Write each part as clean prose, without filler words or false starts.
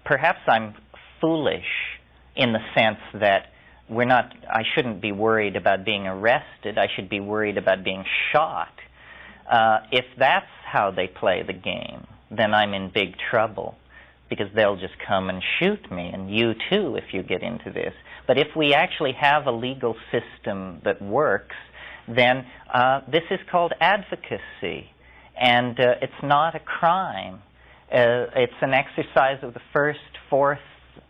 perhaps I'm foolish in the sense that I shouldn't be worried about being arrested. I should be worried about being shot. If that's how they play the game, then I'm in big trouble, because they'll just come and shoot me, and you too if you get into this. But if we actually have a legal system that works, then this is called advocacy, and it's not a crime. It's an exercise of the First, Fourth,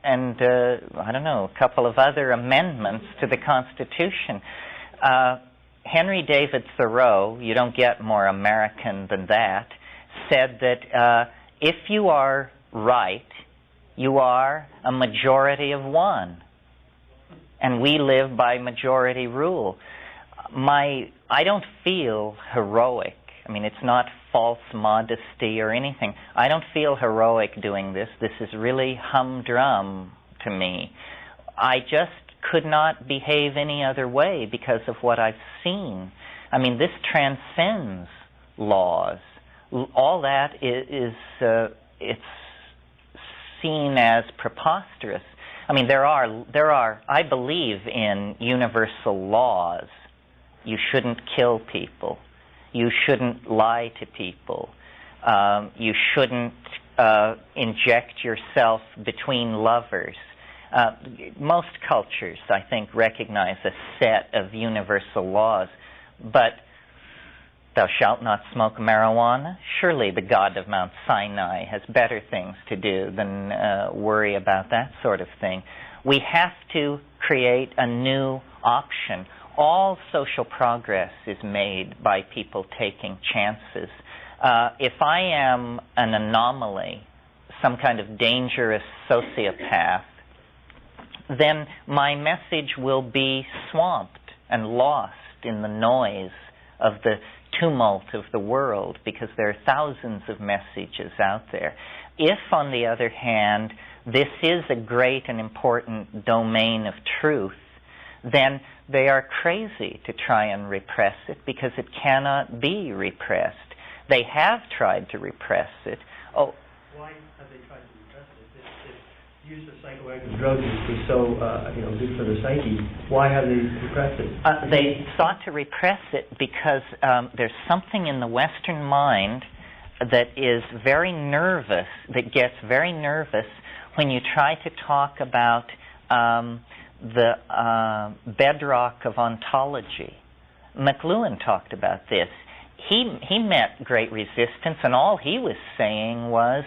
and I don't know, a couple of other amendments to the Constitution. Henry David Thoreau, you don't get more American than that, said that if you are right, you are a majority of one. And we live by majority rule. I don't feel heroic. I mean, it's not false modesty or anything. I don't feel heroic doing this. This is really humdrum to me. I just could not behave any other way because of what I've seen. I mean, this transcends laws. All that it's seen as preposterous. I mean, there are, I believe in universal laws. You shouldn't kill people. You shouldn't lie to people. You shouldn't inject yourself between lovers. Most cultures, I think, recognize a set of universal laws, but thou shalt not smoke marijuana? Surely the god of Mount Sinai has better things to do than worry about that sort of thing. We have to create a new option. All social progress is made by people taking chances. If I am an anomaly, some kind of dangerous sociopath, then my message will be swamped and lost in the noise of the tumult of the world, because there are thousands of messages out there. If, on the other hand, this is a great and important domain of truth, then they are crazy to try and repress it, because it cannot be repressed. They have tried to repress it. Oh, why have they tried to repress it? If use of psychoactive drugs is so good for the psyche, why have they repressed it? They sought to repress it because there's something in the Western mind that is very nervous, that gets very nervous when you try to talk about the bedrock of ontology. McLuhan talked about this. He met great resistance, and all he was saying was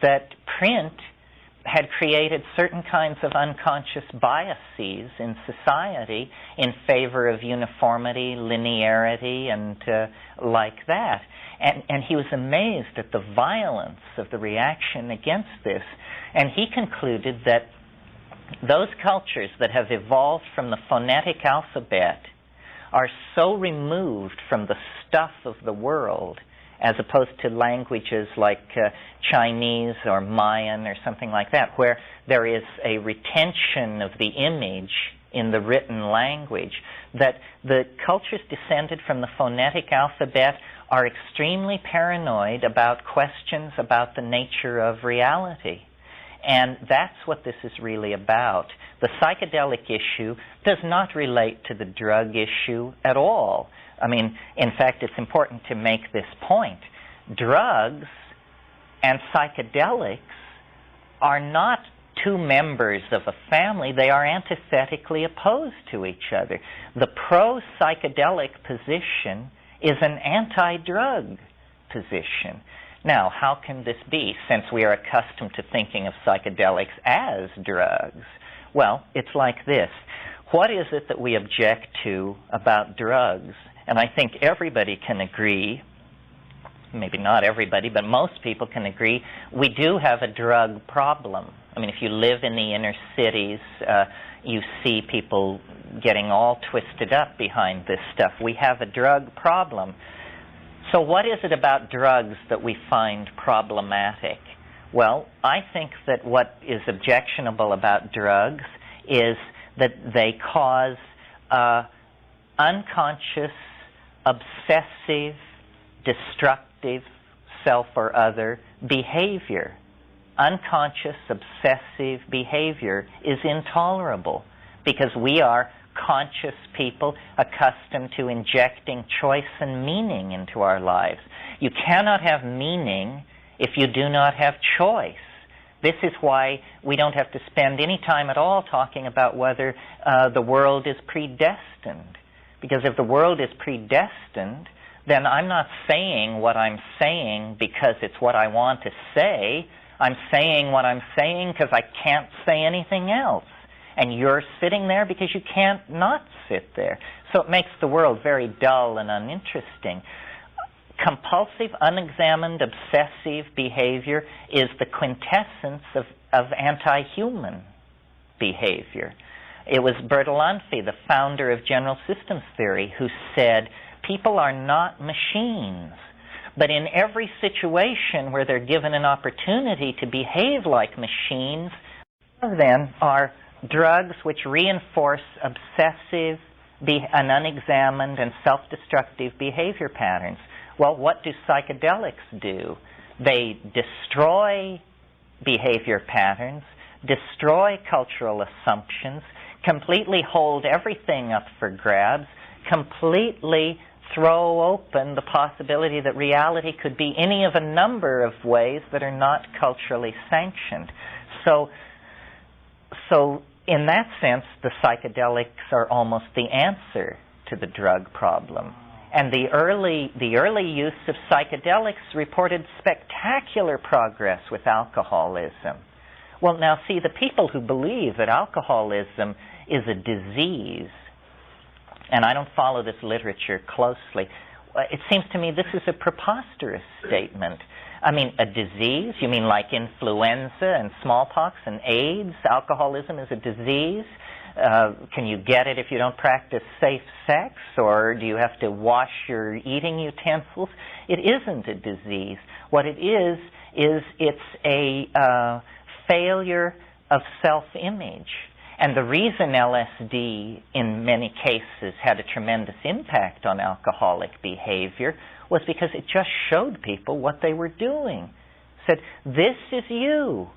that print had created certain kinds of unconscious biases in society in favor of uniformity, linearity, and like that. And he was amazed at the violence of the reaction against this. And he concluded that those cultures that have evolved from the phonetic alphabet are so removed from the stuff of the world, as opposed to languages like Chinese or Mayan or something like that, where there is a retention of the image in the written language, that the cultures descended from the phonetic alphabet are extremely paranoid about questions about the nature of reality. And that's what this is really about. The psychedelic issue does not relate to the drug issue at all. I mean, in fact, it's important to make this point. Drugs and psychedelics are not two members of a family. They are antithetically opposed to each other. The pro-psychedelic position is an anti-drug position. Now, how can this be, since we are accustomed to thinking of psychedelics as drugs? Well, it's like this. What is it that we object to about drugs? And I think everybody can agree, maybe not everybody, but most people can agree, we do have a drug problem. I mean, if you live in the inner cities, you see people getting all twisted up behind this stuff. We have a drug problem. So what is it about drugs that we find problematic? Well, I think that what is objectionable about drugs is that they cause unconscious, obsessive, destructive, self or other behavior. unconscious, obsessive behavior is intolerable because we are conscious people accustomed to injecting choice and meaning into our lives. You cannot have meaning if you do not have choice. This is why we don't have to spend any time at all talking about whether the world is predestined. Because if the world is predestined, then I'm not saying what I'm saying because it's what I want to say. I'm saying what I'm saying because I can't say anything else. And you're sitting there because you can't not sit there. So it makes the world very dull and uninteresting. Compulsive, unexamined, obsessive behavior is the quintessence of anti-human behavior. It was Bertalanffy, the founder of general systems theory, who said, people are not machines. But in every situation where they're given an opportunity to behave like machines, then are drugs which reinforce obsessive and unexamined and self-destructive behavior patterns. Well, what do psychedelics do? They destroy behavior patterns, destroy cultural assumptions, completely hold everything up for grabs, completely throw open the possibility that reality could be any of a number of ways that are not culturally sanctioned. So in that sense, the psychedelics are almost the answer to the drug problem. And the early use of psychedelics reported spectacular progress with alcoholism. Well, now see, the people who believe that alcoholism is a disease, and I don't follow this literature closely, it seems to me this is a preposterous statement. I mean, a disease? You mean like influenza and smallpox and AIDS? Alcoholism is a disease? Can you get it if you don't practice safe sex, or do you have to wash your eating utensils? It isn't a disease. What it is it's a failure of self-image. And the reason LSD in many cases had a tremendous impact on alcoholic behavior was because it just showed people what they were doing. It said, this is you.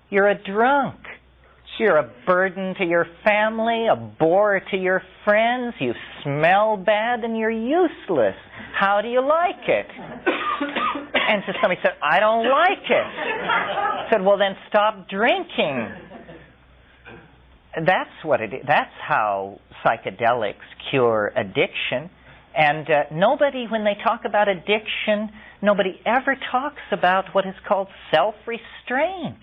You're a drunk. You're a burden to your family, a bore to your friends, you smell bad, and you're useless. How do you like it? And so somebody said, I don't like it. I said, well, then stop drinking. That's what it is. That's how psychedelics cure addiction. And nobody, when they talk about addiction, nobody ever talks about what is called self-restraint.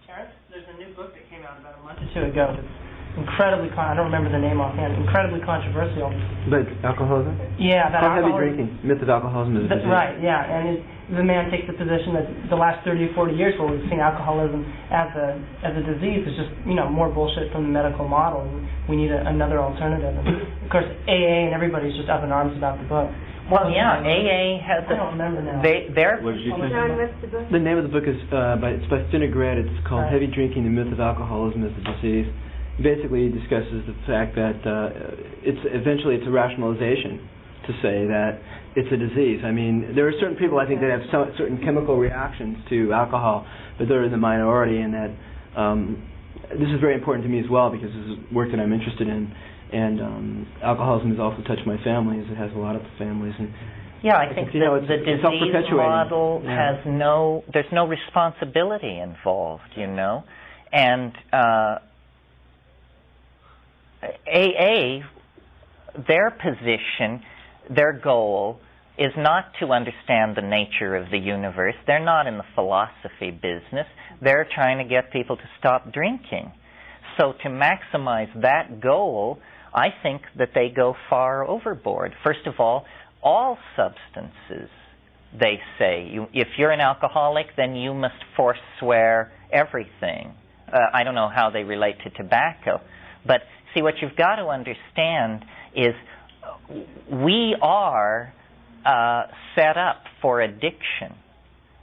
Terence, there's a new book that came out about a month or two ago that's incredibly, I don't remember the name offhand, incredibly controversial. But alcoholism? Yeah, that heavy alcoholism. drinking. Myth of alcoholism is a disease. Right, yeah. And the man takes the position that the last 30 or 40 years where we've seen alcoholism as a disease is just, more bullshit from the medical model. We need another alternative. And of course, AA and everybody's just up in arms about the book. Well, yeah, AA has I don't remember now. What did you say? John, what's the book? The name of the book is it's by Cinegret. It's called Heavy Drinking, the Myth of Alcoholism as a Disease. It basically discusses the fact that it's a rationalization to say that it's a disease. I mean, there are certain people, I think, that have certain chemical reactions to alcohol, but they're in the minority, and that this is very important to me as well because this is work that I'm interested in. And alcoholism has also touched my family, as it has a lot of families. And yeah, I think the disease model has there's no responsibility involved, And AA, their position, their goal is not to understand the nature of the universe. They're not in the philosophy business. They're trying to get people to stop drinking. So to maximize that goal, I think that they go far overboard. First of all substances, they say, if you're an alcoholic, then you must forswear everything. I don't know how they relate to tobacco. But see, what you've got to understand is we are set up for addiction.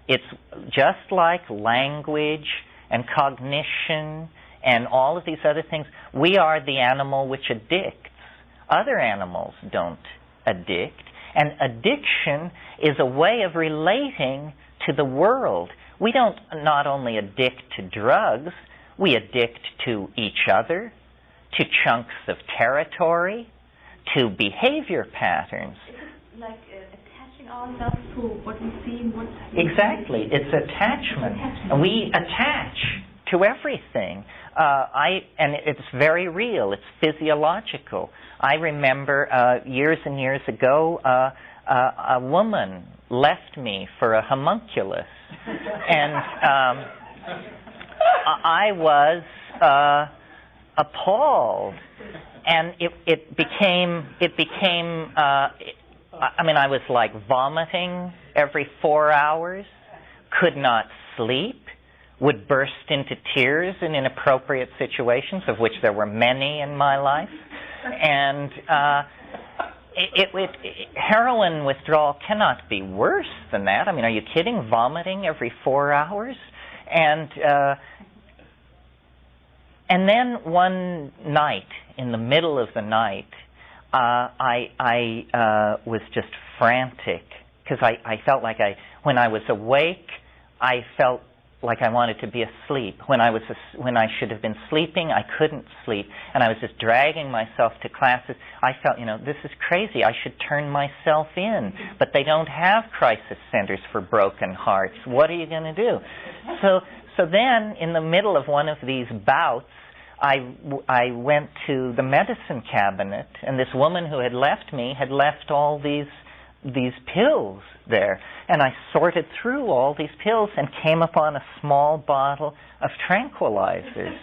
It's just like language and cognition and all of these other things. We are the animal which addicts. Other animals don't addict. And addiction is a way of relating to the world. we don't not only addict to drugs, we addict to each other, to chunks of territory, to behavior patterns. It's like attaching ourselves to what we see and what... Exactly. It's attachment. We attach to everything. And it's very real. It's physiological. I remember years and years ago, a woman left me for a homunculus, and I was appalled, and it became. I mean, I was like vomiting every 4 hours, could not sleep, would burst into tears in inappropriate situations, of which there were many in my life, and heroin withdrawal cannot be worse than that. I mean, are you kidding? Vomiting every 4 hours? And then one night, in the middle of the night, I was just frantic, because I felt like when I was awake, I felt like I wanted to be asleep. When I should have been sleeping, I couldn't sleep, and I was just dragging myself to classes. I felt, this is crazy. I should turn myself in, but they don't have crisis centers for broken hearts. What are you going to do? So then, in the middle of one of these bouts, I went to the medicine cabinet, and this woman who had left me had left all these pills there, and I sorted through all these pills and came upon a small bottle of tranquilizers,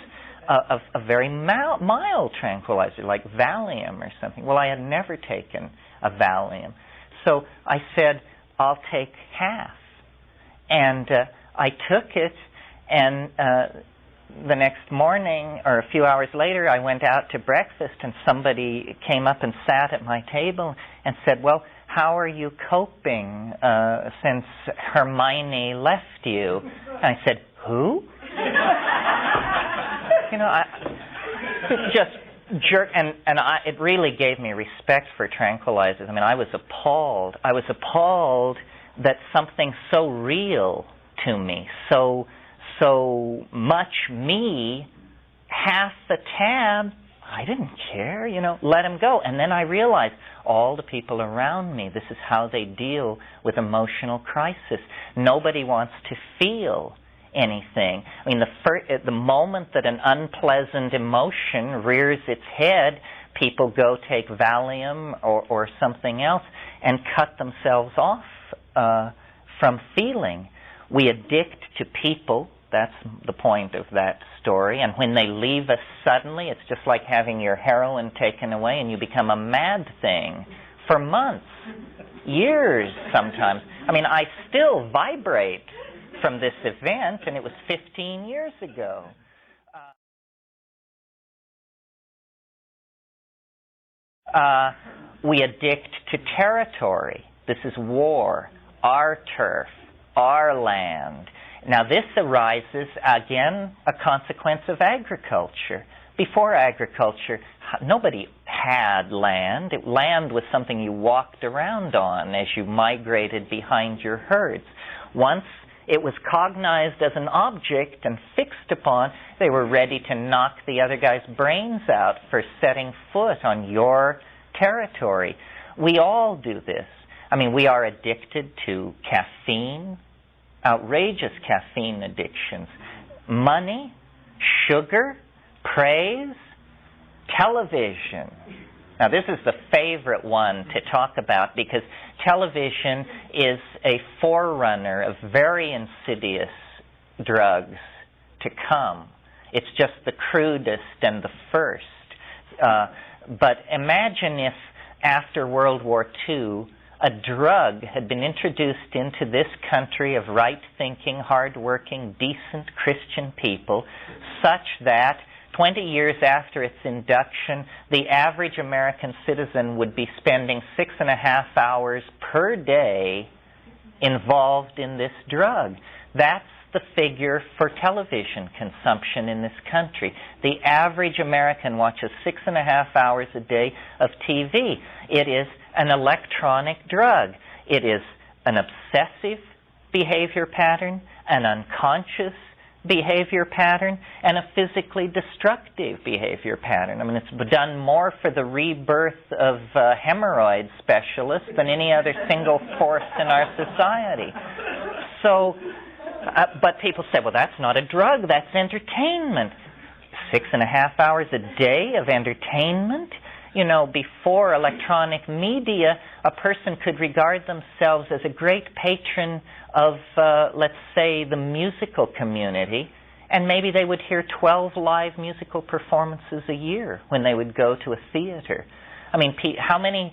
of a very mild tranquilizer, like Valium or something. Well, I had never taken a Valium, so I said, I'll take half, and I took it, and the next morning, or a few hours later, I went out to breakfast, and somebody came up and sat at my table and said, well, how are you coping since Hermione left you? And I said, who? Just jerk, and it really gave me respect for tranquilizers. I mean, I was appalled. I was appalled that something so real to me, so much me, half the tab, I didn't care, let him go. And then I realized all the people around me, this is how they deal with emotional crisis. Nobody wants to feel anything. I mean, the moment that an unpleasant emotion rears its head, people go take Valium or something else and cut themselves off from feeling. We addict to people. That's the point of that story. And when they leave us suddenly, it's just like having your heroin taken away and you become a mad thing for months, years sometimes. I mean, I still vibrate from this event, and it was 15 years ago. We addict to territory. This is war, our turf, our land. Now, this arises, again, a consequence of agriculture. Before agriculture, nobody had land. Land was something you walked around on as you migrated behind your herds. Once it was cognized as an object and fixed upon, they were ready to knock the other guy's brains out for setting foot on your territory. We all do this. I mean, we are addicted to caffeine, outrageous caffeine addictions, money, sugar, praise, television. Now, this is the favorite one to talk about because television is a forerunner of very insidious drugs to come. It's just the crudest and the first. But imagine if after World War II, a drug had been introduced into this country of right-thinking, hard-working, decent Christian people, such that 20 years after its induction, the average American citizen would be spending 6.5 hours per day involved in this drug. That's the figure for television consumption in this country. The average American watches 6.5 hours a day of TV. It is an electronic drug. It is an obsessive behavior pattern, an unconscious behavior pattern, and a physically destructive behavior pattern. I mean, it's done more for the rebirth of hemorrhoid specialists than any other single force in our society. So, but people say, well, that's not a drug, that's entertainment. 6.5 hours a day of entertainment? You know, before electronic media, a person could regard themselves as a great patron of, let's say, the musical community, and maybe they would hear 12 live musical performances a year when they would go to a theater. I mean, how many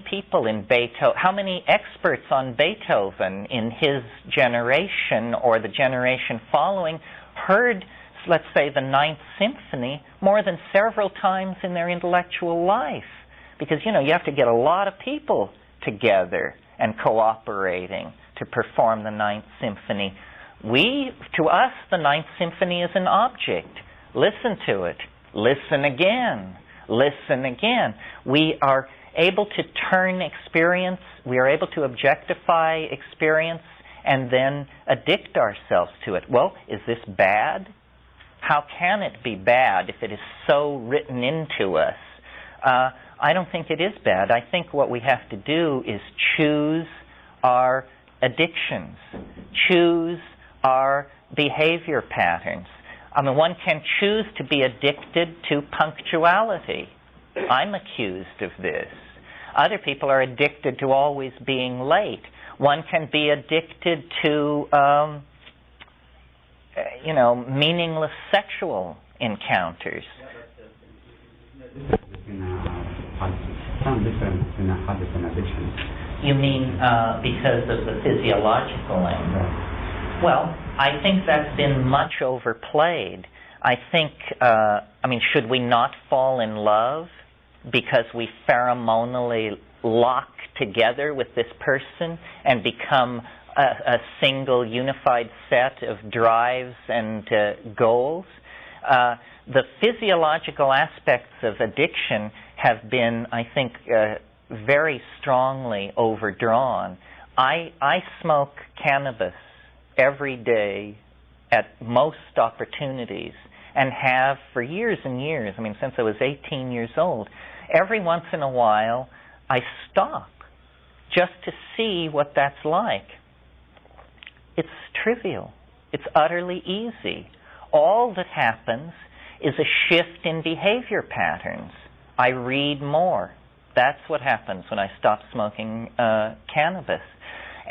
people in Beethoven, how many experts on Beethoven in his generation or the generation following heard, let's say, the Ninth Symphony more than several times in their intellectual life? Because, you know, you have to get a lot of people together and cooperating to perform the Ninth Symphony. To us, the Ninth Symphony is an object. Listen to it. Listen again. Listen again. We are able to turn experience, we are able to objectify experience and then addict ourselves to it. Well, is this bad? How can it be bad if it is so written into us? I don't think it is bad. I think what we have to do is choose our addictions, choose our behavior patterns. I mean, one can choose to be addicted to punctuality. I'm accused of this. Other people are addicted to always being late. One can be addicted to meaningless sexual encounters. Some difference in habits and addictions. You mean because of the physiological angle? Well, I think that's been much overplayed. I think, should we not fall in love because we pheromonally lock together with this person and become a single unified set of drives and goals? The physiological aspects of addiction have been, I think, very strongly overdrawn. I smoke cannabis every day at most opportunities and have for years and years, since I was 18 years old. Every once in a while, I stop just to see what that's like. It's trivial. It's utterly easy. All that happens is a shift in behavior patterns. I read more. That's what happens when I stop smoking cannabis.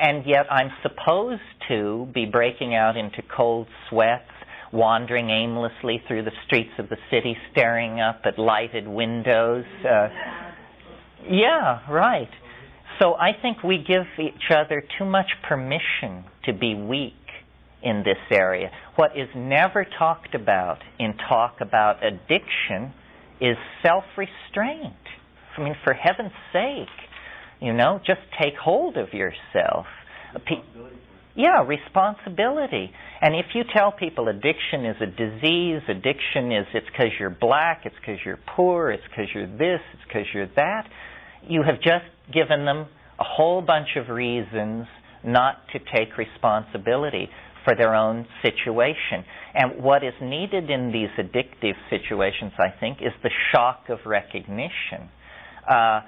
And yet I'm supposed to be breaking out into cold sweats, wandering aimlessly through the streets of the city, staring up at lighted windows. Yeah, right. So I think we give each other too much permission to be weak in this area. What is never talked about in talk about addiction is self-restraint. For heaven's sake, just take hold of yourself. Responsibility. And if you tell people addiction is a disease, addiction is it's because you're black, it's because you're poor, it's because you're this, it's because you're that, you have just given them a whole bunch of reasons not to take responsibility for their own situation. And what is needed in these addictive situations, I think, is the shock of recognition. I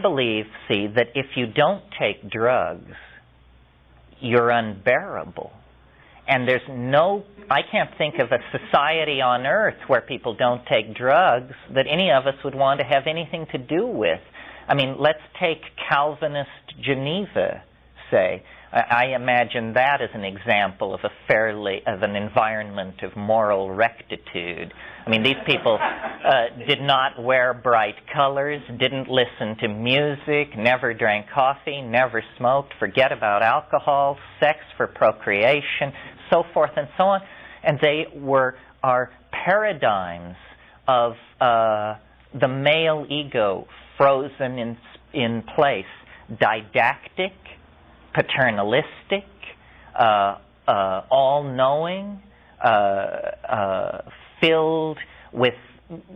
believe, that if you don't take drugs, you're unbearable. And I can't think of a society on earth where people don't take drugs that any of us would want to have anything to do with. Let's take Calvinist Geneva, say. I imagine that as an example of an environment of moral rectitude. These people did not wear bright colors, didn't listen to music, never drank coffee, never smoked, forget about alcohol, sex for procreation, so forth and so on. And they are paradigms of the male ego frozen in place, didactic, paternalistic, all-knowing, filled with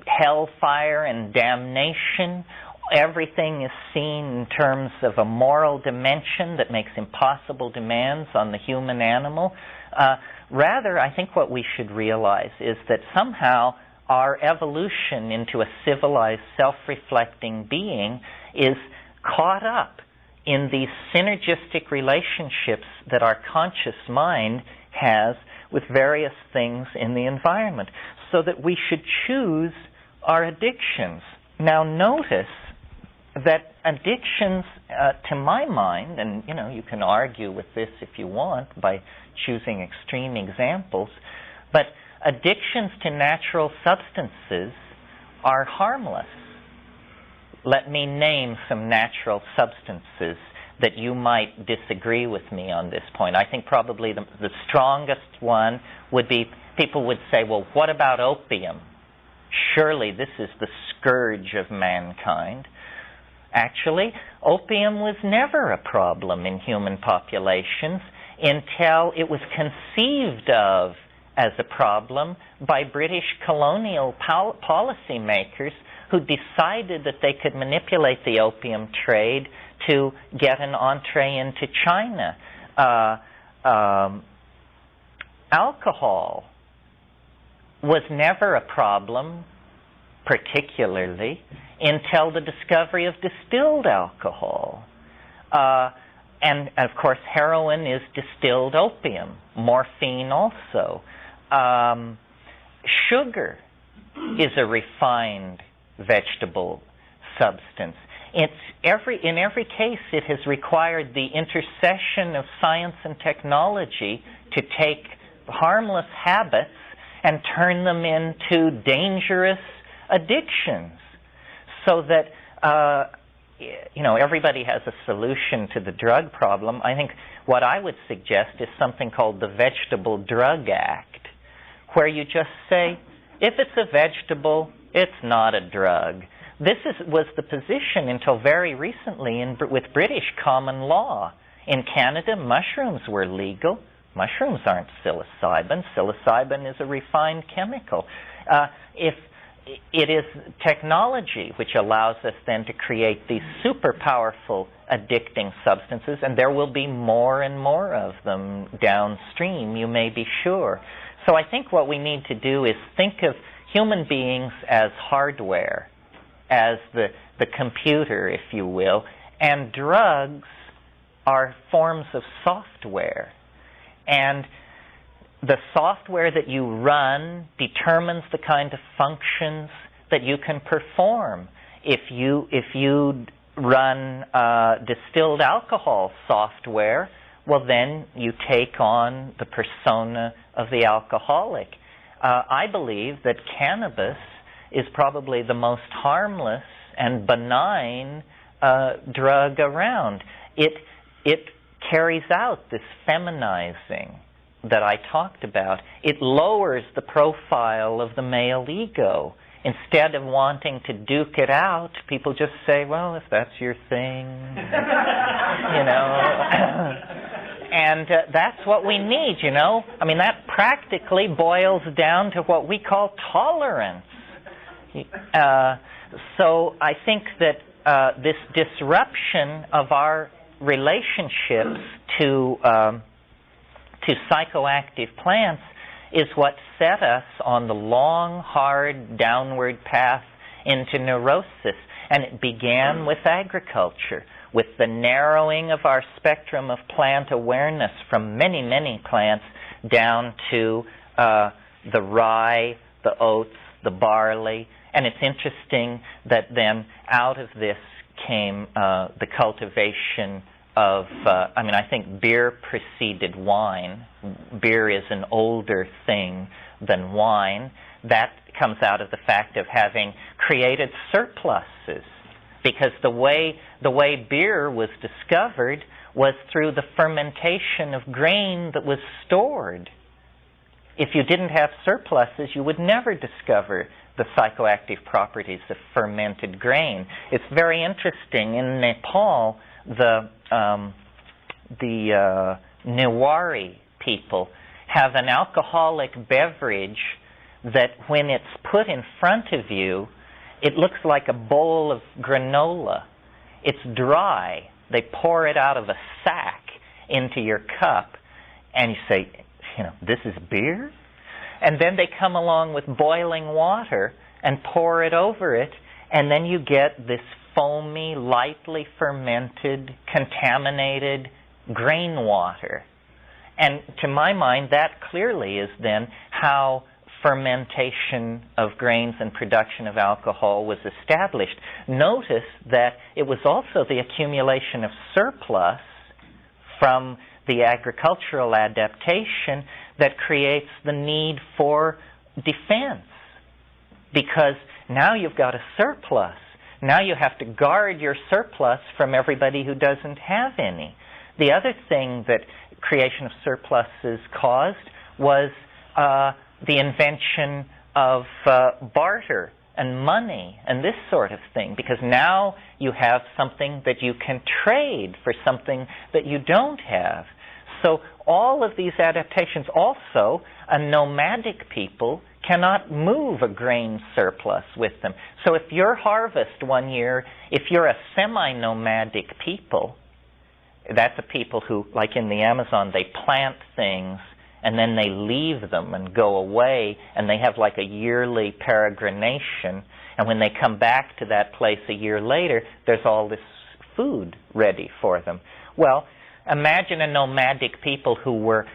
hellfire and damnation, everything is seen in terms of a moral dimension that makes impossible demands on the human animal. Rather, I think what we should realize is that somehow our evolution into a civilized, self-reflecting being is caught up in these synergistic relationships that our conscious mind has with various things in the environment, so that we should choose our addictions. Now notice that addictions, to my mind, and you can argue with this if you want by choosing extreme examples, but addictions to natural substances are harmless. Let me name some natural substances that you might disagree with me on this point. I think probably the strongest one would be, people would say, well, what about opium? Surely this is the scourge of mankind. Actually, opium was never a problem in human populations until it was conceived of as a problem by British colonial policymakers who decided that they could manipulate the opium trade to get an entree into China. Alcohol was never a problem, particularly, until the discovery of distilled alcohol. And, of course, heroin is distilled opium. Morphine also. Sugar is a refined vegetable substance. In every case, it has required the intercession of science and technology to take harmless habits and turn them into dangerous addictions, so that everybody has a solution to the drug problem. I think what I would suggest is something called the Vegetable Drug Act, where you just say, if it's a vegetable, it's not a drug. This was the position until very recently with British common law. In Canada, mushrooms were legal. Mushrooms aren't psilocybin. Psilocybin is a refined chemical. If it is technology which allows us then to create these super powerful addicting substances, and there will be more and more of them downstream, you may be sure. So I think what we need to do is think of human beings as hardware, as the computer, if you will, and drugs are forms of software. And the software that you run determines the kind of functions that you can perform. If you run distilled alcohol software, well, then you take on the persona of the alcoholic. I believe that cannabis is probably the most harmless and benign drug around. It carries out this feminizing that I talked about. It lowers the profile of the male ego. Instead of wanting to duke it out, people just say, well, if that's your thing, And that's what we need, I mean, that practically boils down to what we call tolerance. So I think that this disruption of our relationships to psychoactive plants is what set us on the long, hard, downward path into neurosis. And it began with agriculture, with the narrowing of our spectrum of plant awareness from many, many plants down to the rye, the oats, the barley. And it's interesting that then out of this came the cultivation of, I think beer preceded wine. Beer is an older thing than wine. That comes out of the fact of having created surpluses, because the way beer was discovered was through the fermentation of grain that was stored. If you didn't have surpluses, you would never discover the psychoactive properties of fermented grain. It's very interesting. In Nepal, the Newari people have an alcoholic beverage that when it's put in front of you, It looks like a bowl of granola. It's dry. They pour it out of a sack into your cup, and you say, this is beer? And then they come along with boiling water and pour it over it, and then you get this foamy, lightly fermented, contaminated grain water. And to my mind, that clearly is then how fermentation of grains and production of alcohol was established. Notice that it was also the accumulation of surplus from the agricultural adaptation that creates the need for defense. Because now you've got a surplus. Now you have to guard your surplus from everybody who doesn't have any. The other thing that creation of surpluses caused was the invention of barter and money and this sort of thing, because now you have something that you can trade for something that you don't have. So all of these adaptations, also a nomadic people cannot move a grain surplus with them. So if your harvest one year, if you're a semi-nomadic people, that's a people who, like in the Amazon, they plant things and then they leave them and go away, and they have like a yearly peregrination, and when they come back to that place a year later, there's all this food ready for them. Well, imagine a nomadic people who were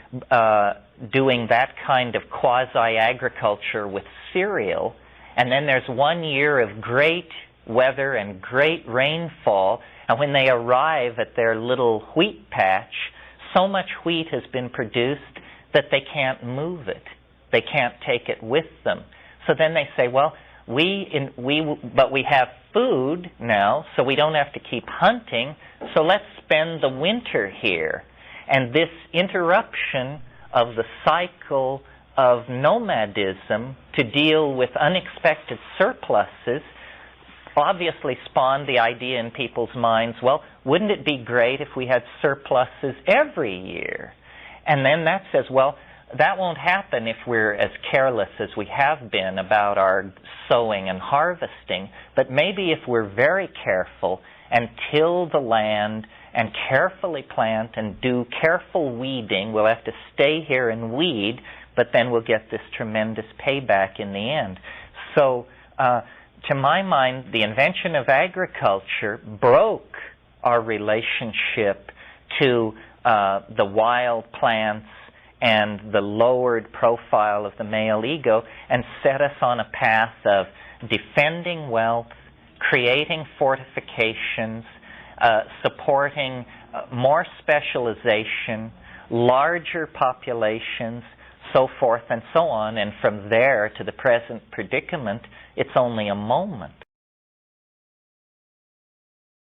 doing that kind of quasi-agriculture with cereal, and then there's 1 year of great weather and great rainfall, and when they arrive at their little wheat patch, so much wheat has been produced that they can't move it. They can't take it with them. So then they say, well, but we have food now, so we don't have to keep hunting, so let's spend the winter here. And this interruption of the cycle of nomadism to deal with unexpected surpluses obviously spawned the idea in people's minds, well, wouldn't it be great if we had surpluses every year? And then that says, well, that won't happen if we're as careless as we have been about our sowing and harvesting, but maybe if we're very careful and till the land and carefully plant and do careful weeding, we'll have to stay here and weed, but then we'll get this tremendous payback in the end. So, to my mind, the invention of agriculture broke our relationship to the wild plants and the lowered profile of the male ego, and set us on a path of defending wealth, creating fortifications, supporting more specialization, larger populations, so forth and so on. And from there to the present predicament, it's only a moment.